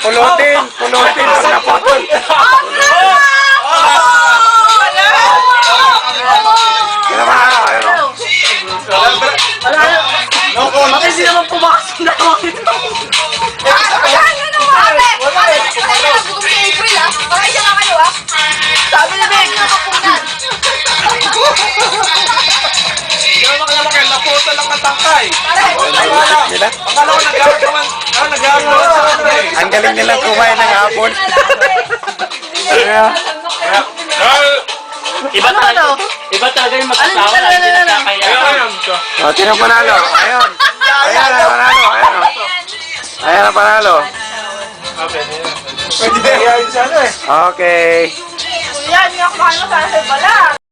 Pulutin pag naputol. Hindi naman pumasok na ako ito. Sabi ni Meg, Naputo lang ang tangkay. Nila? Akala ko nagagawan sa kanila eh. Ang galing nilang kumain ng hapon. Iba talaga yung mag-asawa na hindi nakakaya. O, sino panalo? Ayun. Ayan ang panalo. Ayan ang panalo. Pwede na yan siya eh. Okay. yan, yung kumain mo sana sa bala.